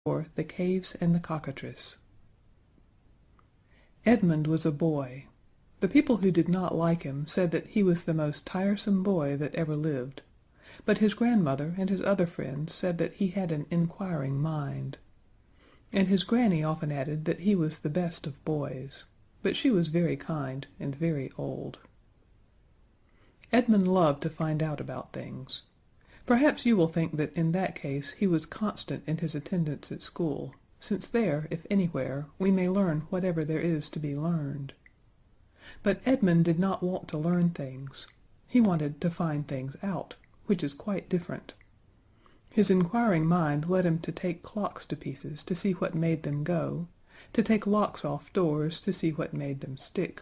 for The Caves and the Cockatrice. Edmund was a boy. The people who did not like him said that he was the most tiresome boy that ever lived, but his grandmother and his other friends said that he had an inquiring mind. And his granny often added that he was the best of boys, but she was very kind and very old. Edmund loved to find out about things. Perhaps you will think that in that case he was constant in his attendance at school, since there, if anywhere, we may learn whatever there is to be learned. But Edmund did not want to learn things. He wanted to find things out, which is quite different. His inquiring mind led him to take clocks to pieces to see what made them go, to take locks off doors to see what made them stick.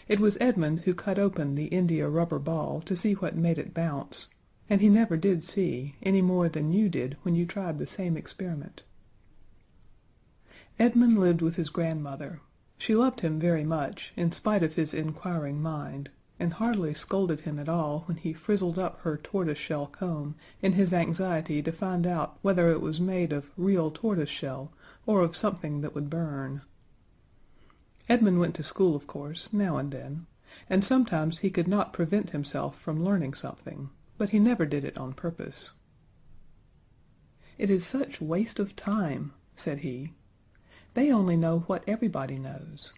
It was Edmund who cut open the India rubber ball to see what made it bounce, and he never did see, any more than you did when you tried the same experiment. Edmund lived with his grandmother. She loved him very much, in spite of his inquiring mind, and hardly scolded him at all when he frizzled up her tortoise-shell comb in his anxiety to find out whether it was made of real tortoise-shell or of something that would burn. Edmund went to school, of course, now and then, and sometimes he could not prevent himself from learning something, but he never did it on purpose. "It is such waste of time," said he. "They only know what everybody knows.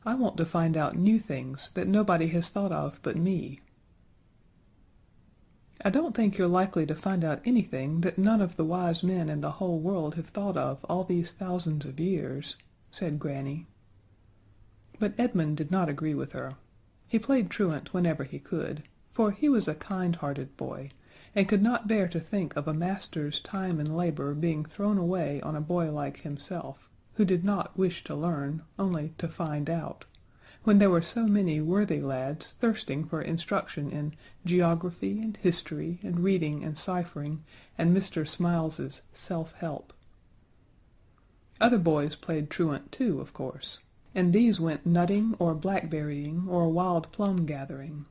I want to find out new things that nobody has thought of but me." "I don't think you're likely to find out anything that none of the wise men in the whole world have thought of all these thousands of years," said Granny. But Edmund did not agree with her. He played truant whenever he could, for he was a kind-hearted boy, and could not bear to think of a master's time and labor being thrown away on a boy like himself, who did not wish to learn, only to find out, when there were so many worthy lads thirsting for instruction in geography and history and reading and ciphering and Mr. Smiles's self-help. Other boys played truant too, of course, and these went nutting or blackberrying or wild plum gathering.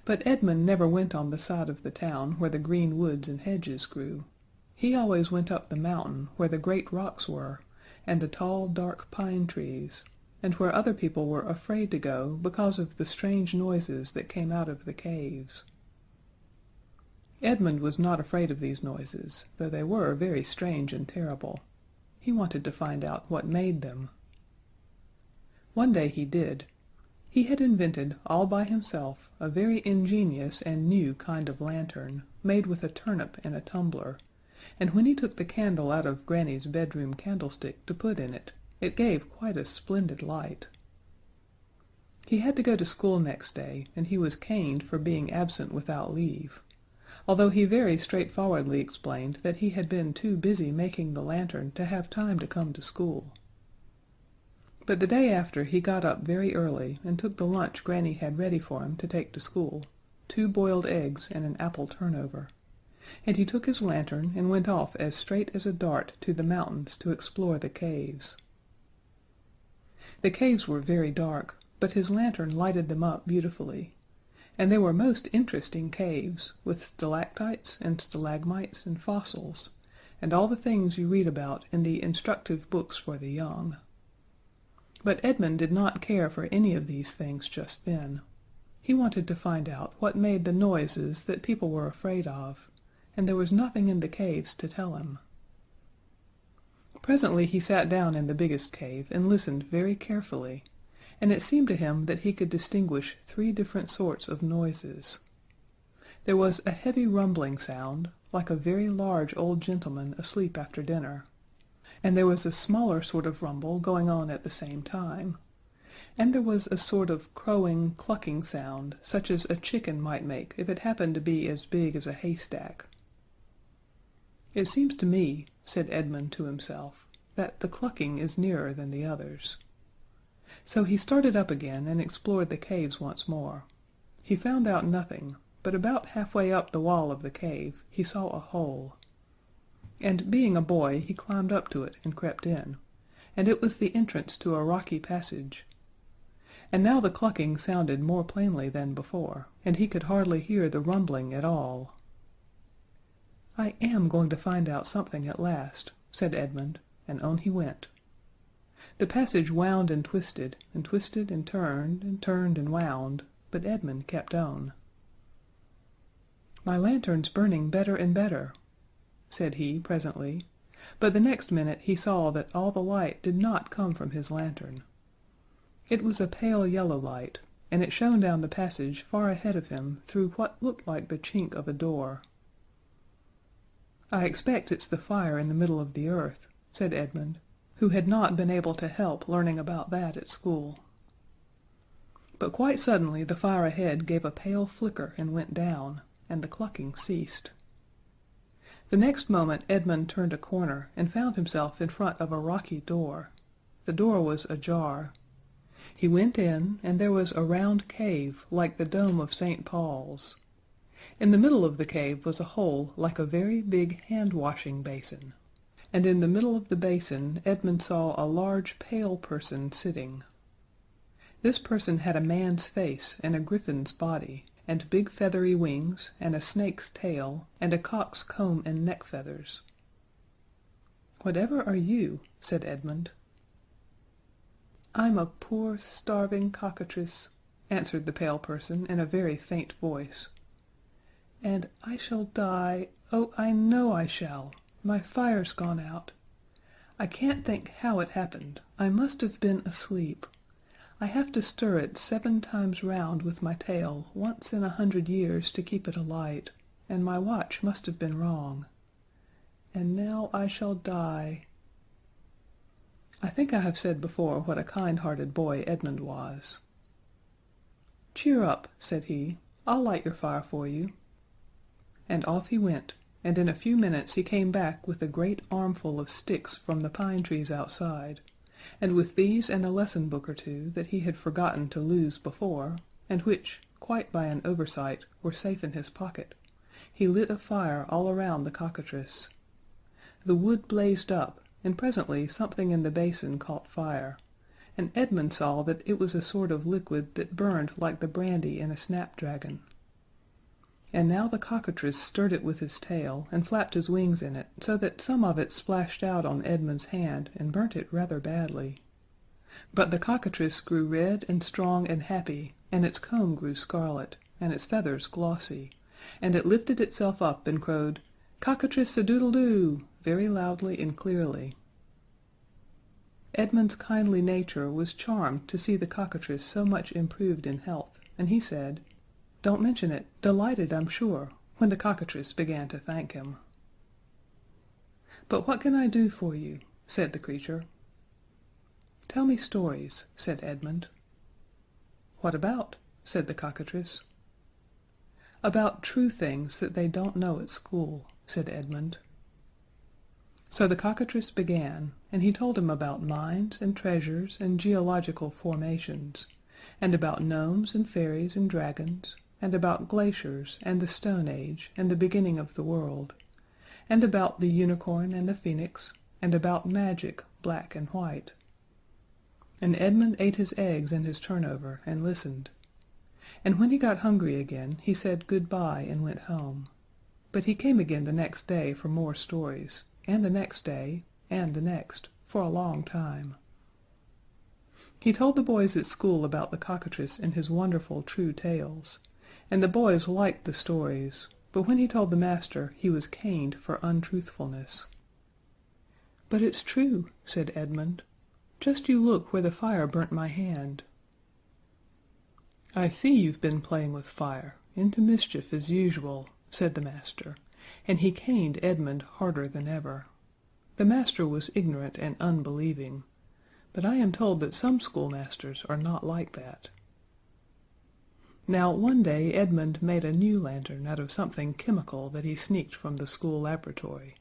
But Edmund never went on the side of the town where the green woods and hedges grew. He always went up the mountain where the great rocks were, and the tall, dark pine trees, and where other people were afraid to go because of the strange noises that came out of the caves. Edmund was not afraid of these noises, though they were very strange and terrible. He wanted to find out what made them. One day he did. He had invented, all by himself, a very ingenious and new kind of lantern, made with a turnip and a tumbler, and when he took the candle out of Granny's bedroom candlestick to put in it, it gave quite a splendid light. He had to go to school next day, and he was caned for being absent without leave, although he very straightforwardly explained that he had been too busy making the lantern to have time to come to school. But the day after he got up very early and took the lunch Granny had ready for him to take to school, 2 boiled eggs and an apple turnover, and he took his lantern and went off as straight as a dart to the mountains to explore the caves. The caves were very dark, but his lantern lighted them up beautifully, and they were most interesting caves, with stalactites and stalagmites and fossils, and all the things you read about in the instructive books for the young. But Edmund did not care for any of these things just then. He wanted to find out what made the noises that people were afraid of, and there was nothing in the caves to tell him. Presently he sat down in the biggest cave and listened very carefully, and it seemed to him that he could distinguish 3 different sorts of noises. There was a heavy rumbling sound, like a very large old gentleman asleep after dinner, and there was a smaller sort of rumble going on at the same time, and there was a sort of crowing, clucking sound, such as a chicken might make if it happened to be as big as a haystack. "It seems to me," said Edmund to himself, "that the clucking is nearer than the others." So he started up again and explored the caves once more. He found out nothing, but about halfway up the wall of the cave he saw a hole. And being a boy, he climbed up to it and crept in, and it was the entrance to a rocky passage. And now the clucking sounded more plainly than before, and he could hardly hear the rumbling at all. "I am going to find out something at last," said Edmund, and on he went. The passage wound and twisted and turned and wound, but Edmund kept on. "My lantern's burning better and better," said he presently, but the next minute he saw that all the light did not come from his lantern. It was a pale yellow light, and it shone down the passage far ahead of him through what looked like the chink of a door. "I expect it's the fire in the middle of the earth," said Edmund, who had not been able to help learning about that at school. But quite suddenly the fire ahead gave a pale flicker and went down, and the clucking ceased. The next moment Edmund turned a corner and found himself in front of a rocky door. The door was ajar. He went in, and there was a round cave like the dome of St. Paul's. In the middle of the cave was a hole like a very big hand-washing basin, and in the middle of the basin Edmund saw a large pale person sitting. This person had a man's face and a griffin's body, and big feathery wings, and a snake's tail, and a cock's comb and neck feathers. "Whatever are you?" said Edmund. "I'm a poor, starving cockatrice," answered the pale person in a very faint voice. "And I shall die, oh, I know I shall. My fire's gone out. I can't think how it happened. I must have been asleep. I have to stir it 7 times round with my tail once in 100 years to keep it alight, and my watch must have been wrong. And now I shall die." I think I have said before what a kind-hearted boy Edmund was. "Cheer up," said he. "I'll light your fire for you." And off he went, and in a few minutes he came back with a great armful of sticks from the pine trees outside, and with these and a lesson book or two that he had forgotten to lose before, and which, quite by an oversight, were safe in his pocket, he lit a fire all around the cockatrice. The wood blazed up, and presently something in the basin caught fire, and Edmund saw that it was a sort of liquid that burned like the brandy in a snapdragon. And now the cockatrice stirred it with his tail, and flapped his wings in it, so that some of it splashed out on Edmund's hand and burnt it rather badly. But the cockatrice grew red and strong and happy, and its comb grew scarlet, and its feathers glossy, and it lifted itself up and crowed, "Cockatrice-a-doodle-doo!" very loudly and clearly. Edmund's kindly nature was charmed to see the cockatrice so much improved in health, and he said, "Don't mention it. Delighted, I'm sure," when the cockatrice began to thank him. "But what can I do for you?" said the creature. "Tell me stories," said Edmund. "What about?" said the cockatrice. "About true things that they don't know at school," said Edmund. So the cockatrice began, and he told him about mines and treasures and geological formations, and about gnomes and fairies and dragons, and about glaciers and the Stone Age and the beginning of the world, and about the unicorn and the phoenix, and about magic, black and white. And Edmund ate his eggs and his turnover and listened. And when he got hungry again he said good-bye and went home. But he came again the next day for more stories, and the next day, and the next, for a long time. He told the boys at school about the cockatrice and his wonderful true tales, and the boys liked the stories, but when he told the master he was caned for untruthfulness. "But it's true," said Edmund. "Just you look where the fire burnt my hand." "I see you've been playing with fire, into mischief as usual," said the master, and he caned Edmund harder than ever. The master was ignorant and unbelieving, but I am told that some schoolmasters are not like that. Now one day Edmund made a new lantern out of something chemical that he sneaked from the school laboratory,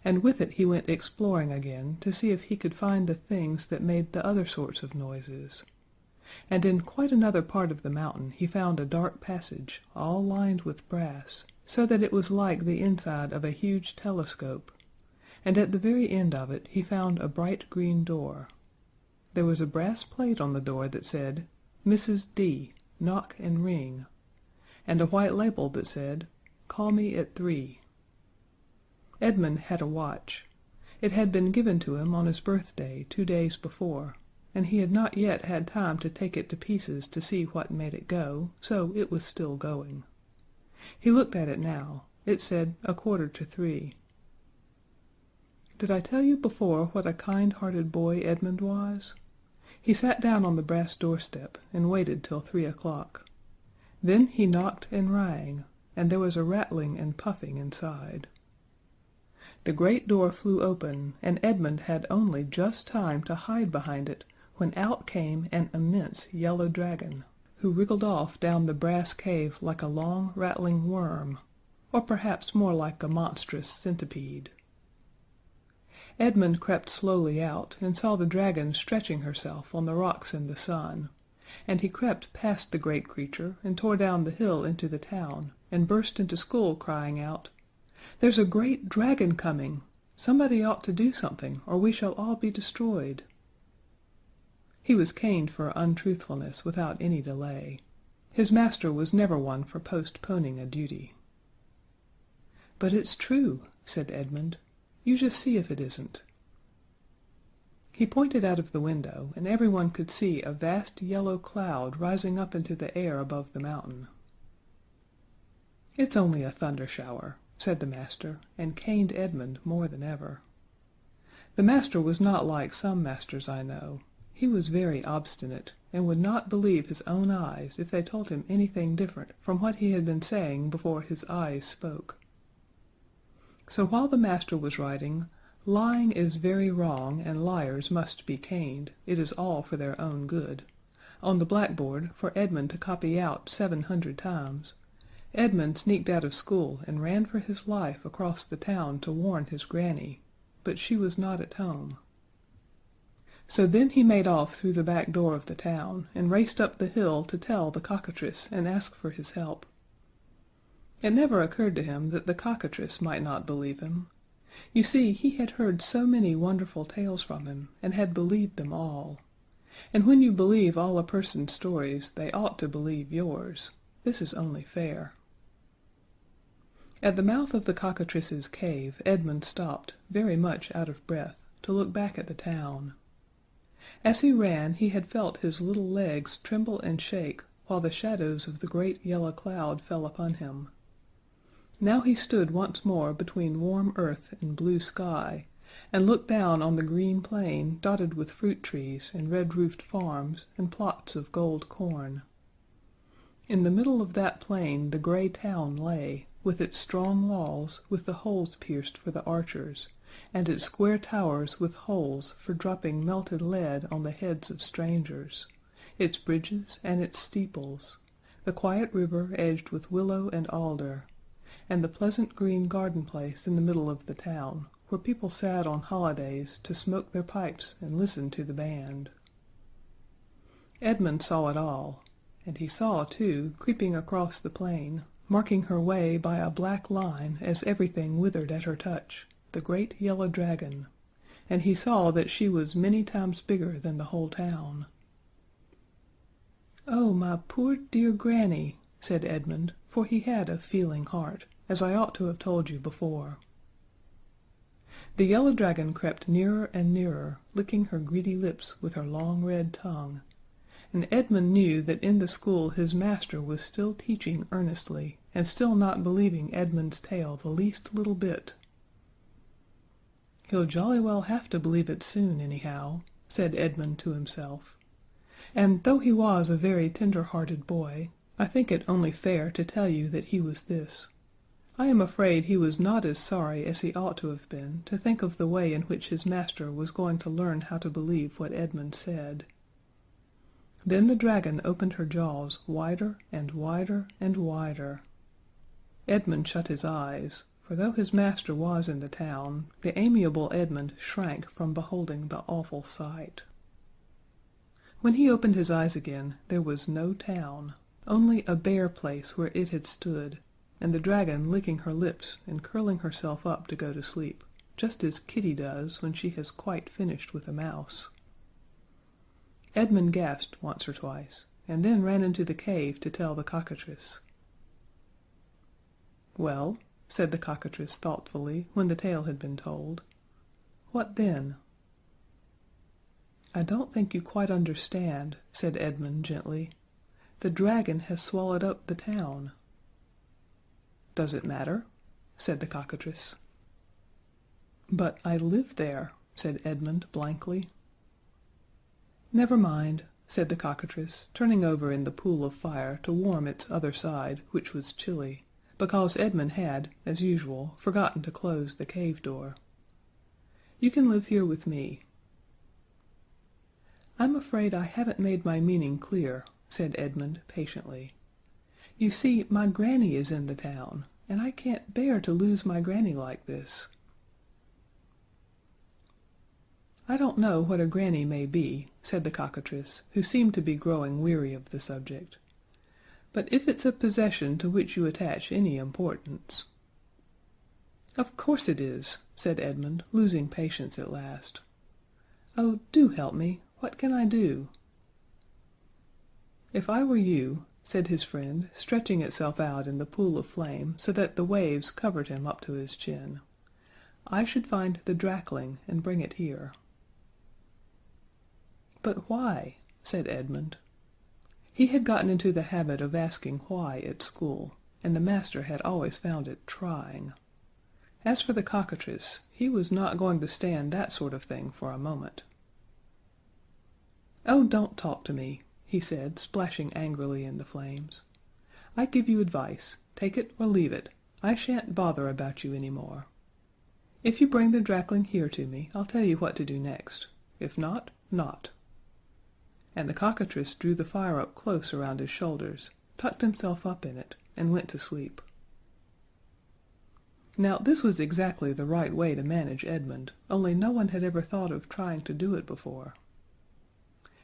and with it he went exploring again to see if he could find the things that made the other sorts of noises. And in quite another part of the mountain he found a dark passage all lined with brass, so that it was like the inside of a huge telescope, and at the very end of it he found a bright green door. There was a brass plate on the door that said, "Mrs. D. Knock and ring," and a white label that said, "Call me at 3." Edmund had a watch. It had been given to him on his birthday 2 days before, and he had not yet had time to take it to pieces to see what made it go, so it was still going. He looked at it now. It said 3:15. Did I tell you before what a kind-hearted boy Edmund was? He sat down on the brass doorstep and waited till 3 o'clock. Then he knocked and rang, and there was a rattling and puffing inside. The great door flew open, and Edmund had only just time to hide behind it when out came an immense yellow dragon, who wriggled off down the brass cave like a long rattling worm, or perhaps more like a monstrous centipede. Edmund crept slowly out and saw the dragon stretching herself on the rocks in the sun, and he crept past the great creature and tore down the hill into the town, and burst into school crying out, "There's a great dragon coming! Somebody ought to do something, or we shall all be destroyed." He was caned for untruthfulness without any delay. His master was never one for postponing a duty. "But it's true," said Edmund. "You just see if it isn't." He pointed out of the window, and everyone could see a vast yellow cloud rising up into the air above the mountain. "It's only a thunder shower," said the master, and caned Edmund more than ever. The master was not like some masters I know. He was very obstinate, and would not believe his own eyes if they told him anything different from what he had been saying before his eyes spoke. So while the master was writing, "Lying is very wrong, and liars must be caned, it is all for their own good," on the blackboard for Edmund to copy out 700 times, Edmund sneaked out of school and ran for his life across the town to warn his granny, but she was not at home. So then he made off through the back door of the town, and raced up the hill to tell the cockatrice and ask for his help. It never occurred to him that the cockatrice might not believe him. You see, he had heard so many wonderful tales from him, and had believed them all. And when you believe all a person's stories, they ought to believe yours. This is only fair. At the mouth of the cockatrice's cave, Edmund stopped, very much out of breath, to look back at the town. As he ran, he had felt his little legs tremble and shake while the shadows of the great yellow cloud fell upon him. Now he stood once more between warm earth and blue sky, and looked down on the green plain dotted with fruit trees and red-roofed farms and plots of gold corn. In the middle of that plain the gray town lay, with its strong walls with the holes pierced for the archers, and its square towers with holes for dropping melted lead on the heads of strangers, its bridges and its steeples, the quiet river edged with willow and alder, and the pleasant green garden place in the middle of the town, where people sat on holidays to smoke their pipes and listen to the band. Edmund saw it all, and he saw, too, creeping across the plain, marking her way by a black line as everything withered at her touch, the great yellow dragon, and he saw that she was many times bigger than the whole town. "Oh, my poor dear granny," said Edmund, for he had a feeling heart, as I ought to have told you before. The yellow dragon crept nearer and nearer, licking her greedy lips with her long red tongue, and Edmund knew that in the school his master was still teaching earnestly, and still not believing Edmund's tale the least little bit. "He'll jolly well have to believe it soon, anyhow," said Edmund to himself, and though he was a very tender-hearted boy, I think it only fair to tell you that he was this. I am afraid he was not as sorry as he ought to have been to think of the way in which his master was going to learn how to believe what Edmund said. Then the dragon opened her jaws wider and wider and wider. Edmund shut his eyes, for though his master was in the town, the amiable Edmund shrank from beholding the awful sight. When he opened his eyes again, there was no town, only a bare place where it had stood, and the dragon licking her lips and curling herself up to go to sleep, just as Kitty does when she has quite finished with a mouse. Edmund gasped once or twice, and then ran into the cave to tell the cockatrice. "Well," said the cockatrice thoughtfully, when the tale had been told, What then?" "I don't think you quite understand," said Edmund gently. "The dragon has swallowed up the town." "Does it matter?" said the cockatrice. "But I live there," said Edmund blankly. "Never mind," said the cockatrice, turning over in the pool of fire to warm its other side, which was chilly, because Edmund had, as usual, forgotten to close the cave door. "You can live here with me." "I'm afraid I haven't made my meaning clear," said Edmund patiently. "You see, my granny is in the town, and I can't bear to lose my granny like this." "I don't know what a granny may be," said the cockatrice, who seemed to be growing weary of the subject, "but if it's a possession to which you attach any importance—" "Of course it is," said Edmund, losing patience at last. "Oh, do help me! What can I do?" "If I were you," said his friend, stretching itself out in the pool of flame so that the waves covered him up to his chin, "I should find the drakling and bring it here." "But why?" said Edmund. He had gotten into the habit of asking why at school, and the master had always found it trying. As for the cockatrice, he was not going to stand that sort of thing for a moment. "Oh, don't talk to me," he said, splashing angrily in the flames. "I give you advice. Take it or leave it. I shan't bother about you any more. If you bring the drakling here to me, I'll tell you what to do next. If not, not." And the cockatrice drew the fire up close around his shoulders, tucked himself up in it, and went to sleep. Now this was exactly the right way to manage Edmund, only no one had ever thought of trying to do it before.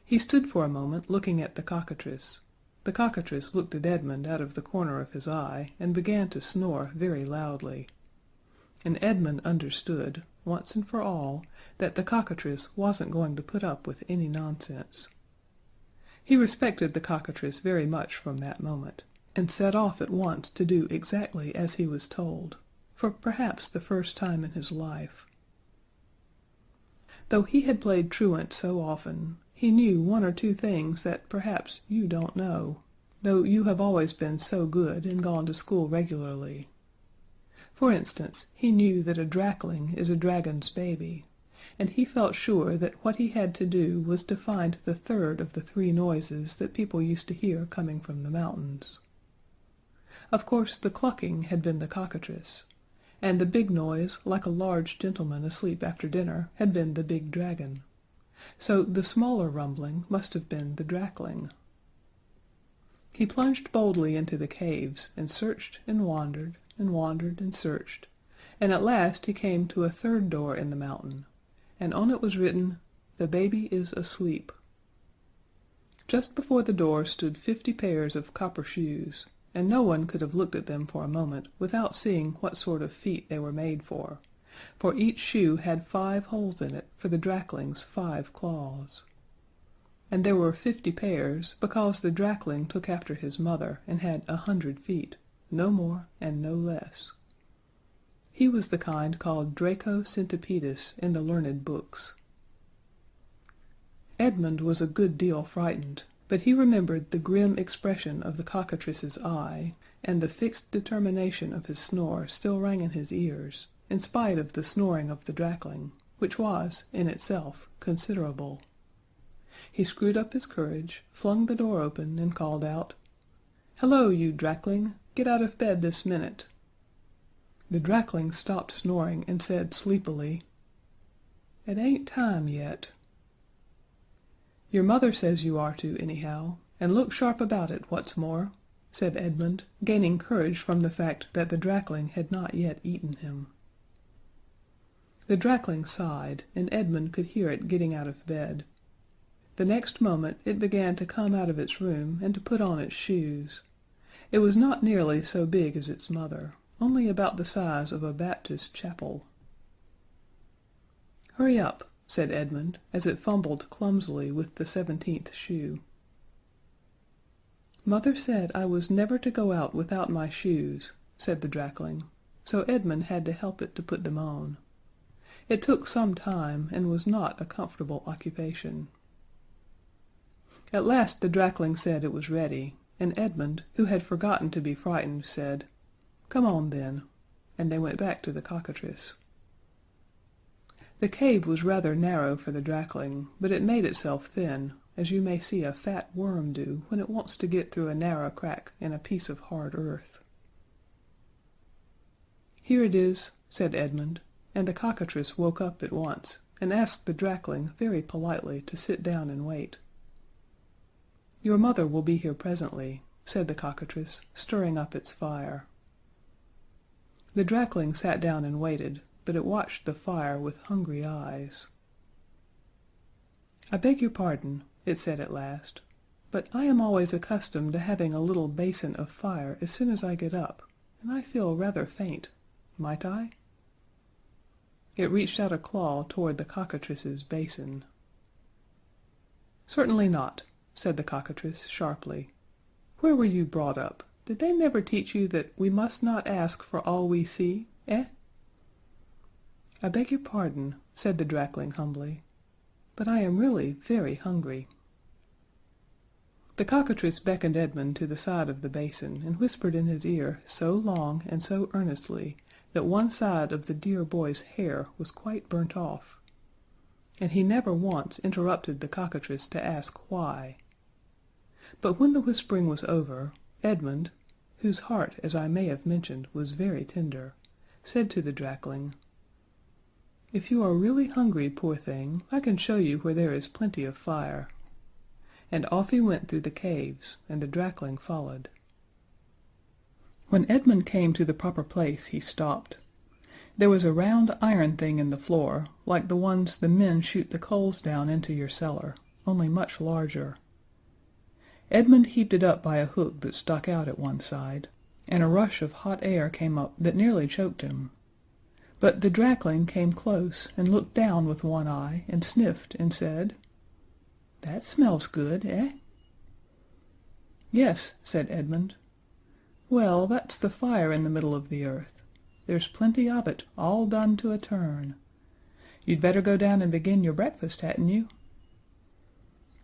He stood for a moment looking at the cockatrice. The cockatrice looked at Edmund out of the corner of his eye, and began to snore very loudly. And Edmund understood, once and for all, that the cockatrice wasn't going to put up with any nonsense. He respected the cockatrice very much from that moment, and set off at once to do exactly as he was told, for perhaps the first time in his life. Though he had played truant so often, he knew one or two things that perhaps you don't know, though you have always been so good and gone to school regularly. For instance, he knew that a drakling is a dragon's baby, and he felt sure that what he had to do was to find the third of the 3 noises that people used to hear coming from the mountains. Of course, the clucking had been the cockatrice, and the big noise, like a large gentleman asleep after dinner, had been the big dragon. So the smaller rumbling must have been the drakling. He plunged boldly into the caves, and searched and wandered, and wandered and searched, and at last he came to a 3rd door in the mountain, and on it was written, "The baby is asleep." Just before the door stood 50 pairs of copper shoes, and no one could have looked at them for a moment without seeing what sort of feet they were made for each shoe had 5 holes in it for the drakling's 5 claws. And there were 50 pairs, because the drakling took after his mother and had 100 feet, no more and no less. He was the kind called Draco Centipedis in the learned books. Edmund was a good deal frightened, but he remembered the grim expression of the cockatrice's eye, and the fixed determination of his snore still rang in his ears, in spite of the snoring of the drakling, which was, in itself, considerable. He screwed up his courage, flung the door open, and called out, "Hello, you drakling! Get out of bed this minute!" The drakling stopped snoring and said sleepily, "It ain't time yet." "Your mother says you are to, anyhow, and look sharp about it, what's more," said Edmund, gaining courage from the fact that the drakling had not yet eaten him. The drakling sighed, and Edmund could hear it getting out of bed. The next moment it began to come out of its room and to put on its shoes. It was not nearly so big as its mother, only about the size of a Baptist chapel. "Hurry up," said Edmund, as it fumbled clumsily with the 17th shoe. "Mother said I was never to go out without my shoes," said the drakling, so Edmund had to help it to put them on. It took some time, and was not a comfortable occupation. At last the drakling said it was ready, and Edmund, who had forgotten to be frightened, said, "Come on, then," and they went back to the cockatrice. The cave was rather narrow for the drakling, but it made itself thin, as you may see a fat worm do when it wants to get through a narrow crack in a piece of hard earth. "Here it is," said Edmund, and the cockatrice woke up at once, and asked the drakling very politely to sit down and wait. "Your mother will be here presently," said the cockatrice, stirring up its fire. The drakling sat down and waited, but it watched the fire with hungry eyes. "I beg your pardon," it said at last, "but I am always accustomed to having a little basin of fire as soon as I get up, and I feel rather faint. Might I?" It reached out a claw toward the cockatrice's basin. "Certainly not," said the cockatrice sharply. "Where were you brought up? Did they never teach you that we must not ask for all we see, eh?" "I beg your pardon," said the drakling humbly, "but I am really very hungry." The cockatrice beckoned Edmund to the side of the basin, and whispered in his ear so long and so earnestly that one side of the dear boy's hair was quite burnt off. And he never once interrupted the cockatrice to ask why. But when the whispering was over, Edmund, whose heart, as I may have mentioned, was very tender, said to the drakling, "If you are really hungry, poor thing, I can show you where there is plenty of fire." And off he went through the caves, and the drakling followed. When Edmund came to the proper place he stopped. There was a round iron thing in the floor, like the ones the men shoot the coals down into your cellar, only much larger. Edmund heaved it up by a hook that stuck out at one side, and a rush of hot air came up that nearly choked him. But the drakling came close and looked down with one eye and sniffed and said, "That smells good, eh?" "Yes," said Edmund. "Well, that's the fire in the middle of the earth. There's plenty of it, all done to a turn. You'd better go down and begin your breakfast, hadn't you?"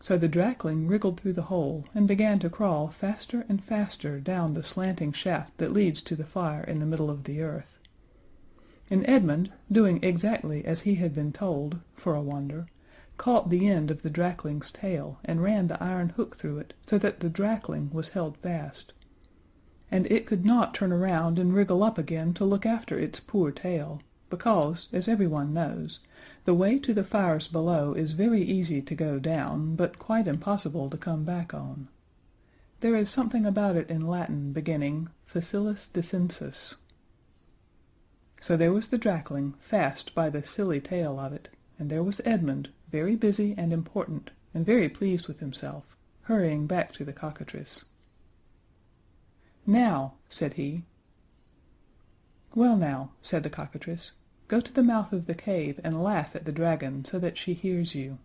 So the drakling wriggled through the hole and began to crawl faster and faster down the slanting shaft that leads to the fire in the middle of the earth. And Edmund, doing exactly as he had been told, for a wonder, caught the end of the drakling's tail and ran the iron hook through it so that the drakling was held fast. And it could not turn around and wriggle up again to look after its poor tail, because, as everyone knows, the way to the fires below is very easy to go down, but quite impossible to come back on. There is something about it in Latin beginning facilis descensus. So there was the drakling fast by the silly tail of it, and there was Edmund, very busy and important, and very pleased with himself, hurrying back to the cockatrice. "Now," said he. "Well now," said the cockatrice, "go to the mouth of the cave and laugh at the dragon so that she hears you."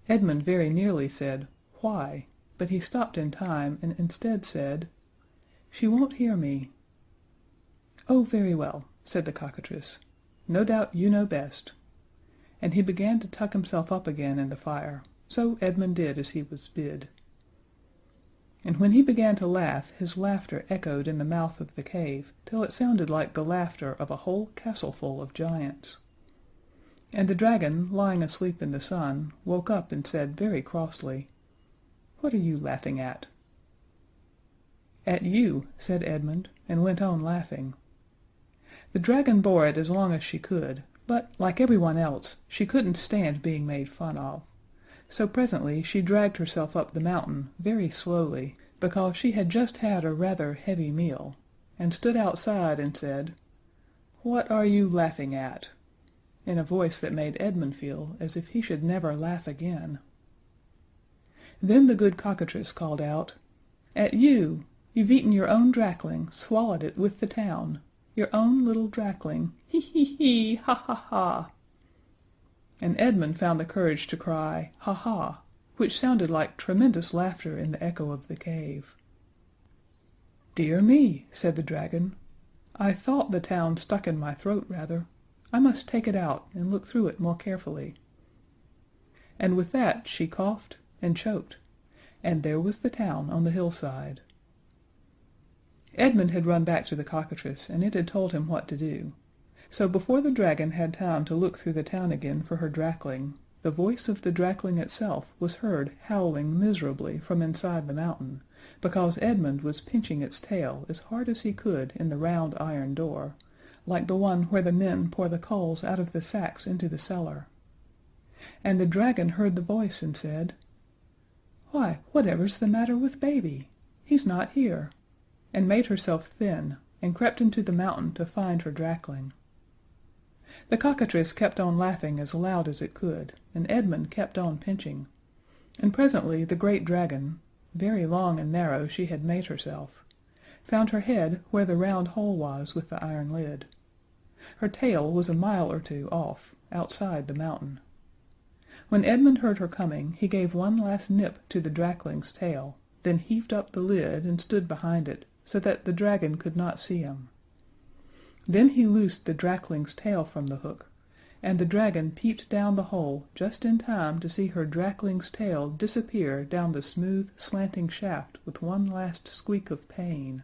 Edmund very nearly said, "Why?" but he stopped in time and instead said, "She won't hear me." "Oh, very well," said the cockatrice. "No doubt you know best." And he began to tuck himself up again in the fire, so Edmund did as he was bid. And when he began to laugh his laughter echoed in the mouth of the cave till it sounded like the laughter of a whole castleful of giants. And the dragon, lying asleep in the sun, woke up and said very crossly, "What are you laughing at?" "At you," said Edmund, and went on laughing. The dragon bore it as long as she could, but, like everyone else, she couldn't stand being made fun of. So presently she dragged herself up the mountain very slowly, because she had just had a rather heavy meal, and stood outside and said, "What are you laughing at?" in a voice that made Edmund feel as if he should never laugh again. Then the good cockatrice called out, "At you! You've eaten your own drakling, swallowed it with the town. Your own little drakling. He he he! Ha ha ha!" And Edmund found the courage to cry, "Ha ha!" which sounded like tremendous laughter in the echo of the cave. "Dear me," said the dragon, "I thought the town stuck in my throat rather. I must take it out and look through it more carefully." And with that she coughed and choked, and there was the town on the hillside. Edmund had run back to the cockatrice, and it had told him what to do. So before the dragon had time to look through the town again for her drakling, the voice of the drakling itself was heard howling miserably from inside the mountain, because Edmund was pinching its tail as hard as he could in the round iron door, like the one where the men pour the coals out of the sacks into the cellar. And the dragon heard the voice and said, "Why, whatever's the matter with baby? He's not here," and made herself thin, and crept into the mountain to find her drakling. The cockatrice kept on laughing as loud as it could, and Edmund kept on pinching, and presently the great dragon, very long and narrow she had made herself, found her head where the round hole was with the iron lid. Her tail was a mile or two off, outside the mountain. When Edmund heard her coming, he gave one last nip to the drakling's tail, then heaved up the lid and stood behind it, so that the dragon could not see him. Then he loosed the drakling's tail from the hook, and the dragon peeped down the hole just in time to see her drakling's tail disappear down the smooth, slanting shaft with one last squeak of pain.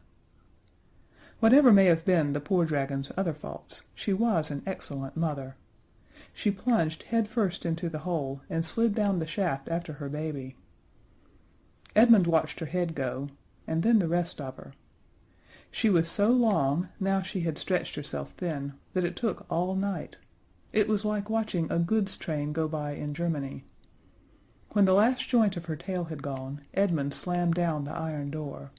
Whatever may have been the poor dragon's other faults, she was an excellent mother. She plunged head first into the hole and slid down the shaft after her baby. Edmund watched her head go, and then the rest of her. She was so long, now she had stretched herself thin, that it took all night. It was like watching a goods train go by in Germany. When the last joint of her tail had gone, Edmund slammed down the iron door.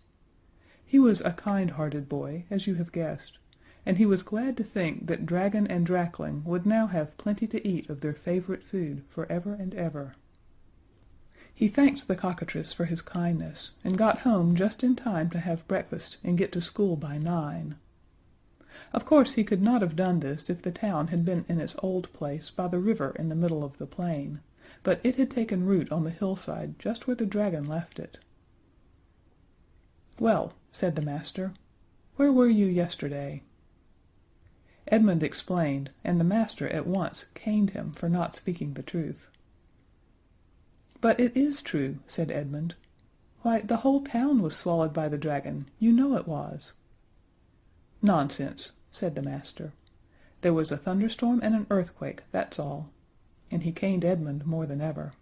He was a kind-hearted boy, as you have guessed, and he was glad to think that dragon and drakling would now have plenty to eat of their favorite food forever and ever. He thanked the cockatrice for his kindness, and got home just in time to have breakfast and get to school by 9. Of course he could not have done this if the town had been in its old place by the river in the middle of the plain, but it had taken root on the hillside just where the dragon left it. "Well," said the master, "where were you yesterday?" Edmund explained, and the master at once caned him for not speaking the truth. "But it is true," said Edmund. "Why, the whole town was swallowed by the dragon, you know it was." "Nonsense," said the master. "There was a thunderstorm and an earthquake, that's all," and he caned Edmund more than ever.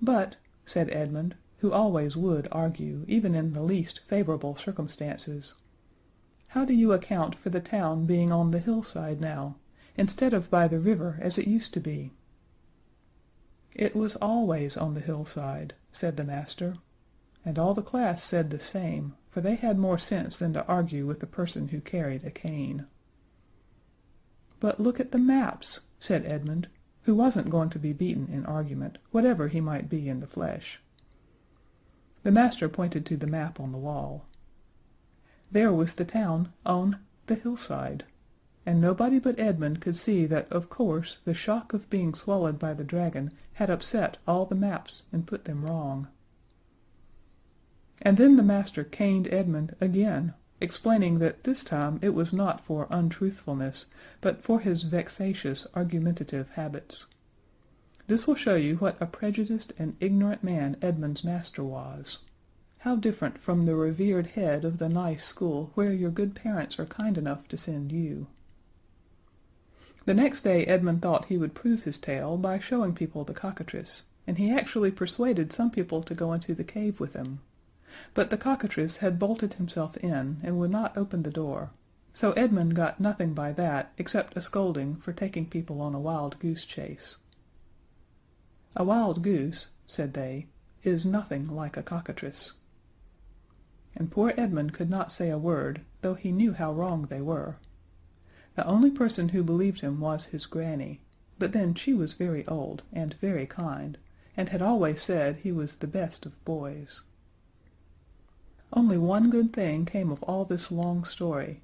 "But," said Edmund, who always would argue, even in the least favorable circumstances, "how do you account for the town being on the hillside now, instead of by the river as it used to be?" "It was always on the hillside," said the master, and all the class said the same, for they had more sense than to argue with the person who carried a cane. "But look at the maps," said Edmund, who wasn't going to be beaten in argument, whatever he might be in the flesh. The master pointed to the map on the wall. There was the town on the hillside, and nobody but Edmund could see that of course the shock of being swallowed by the dragon had upset all the maps and put them wrong. And then the master caned Edmund again, explaining that this time it was not for untruthfulness, but for his vexatious argumentative habits. This will show you what a prejudiced and ignorant man Edmund's master was. How different from the revered head of the nice school where your good parents are kind enough to send you. The next day Edmund thought he would prove his tale by showing people the cockatrice, and he actually persuaded some people to go into the cave with him. But the cockatrice had bolted himself in and would not open the door, so Edmund got nothing by that except a scolding for taking people on a wild goose chase. "A wild goose," said they, "is nothing like a cockatrice." And poor Edmund could not say a word, though he knew how wrong they were. The only person who believed him was his granny, but then she was very old and very kind, and had always said he was the best of boys. Only one good thing came of all this long story.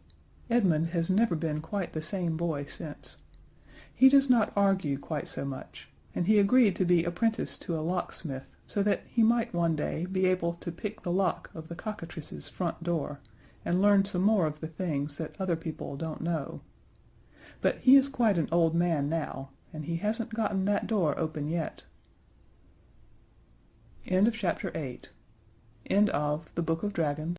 Edmund has never been quite the same boy since. He does not argue quite so much, and he agreed to be apprenticed to a locksmith so that he might one day be able to pick the lock of the cockatrice's front door and learn some more of the things that other people don't know. but he is quite an old man now, and he hasn't gotten that door open yet. End of Chapter 8. End of The Book of Dragons.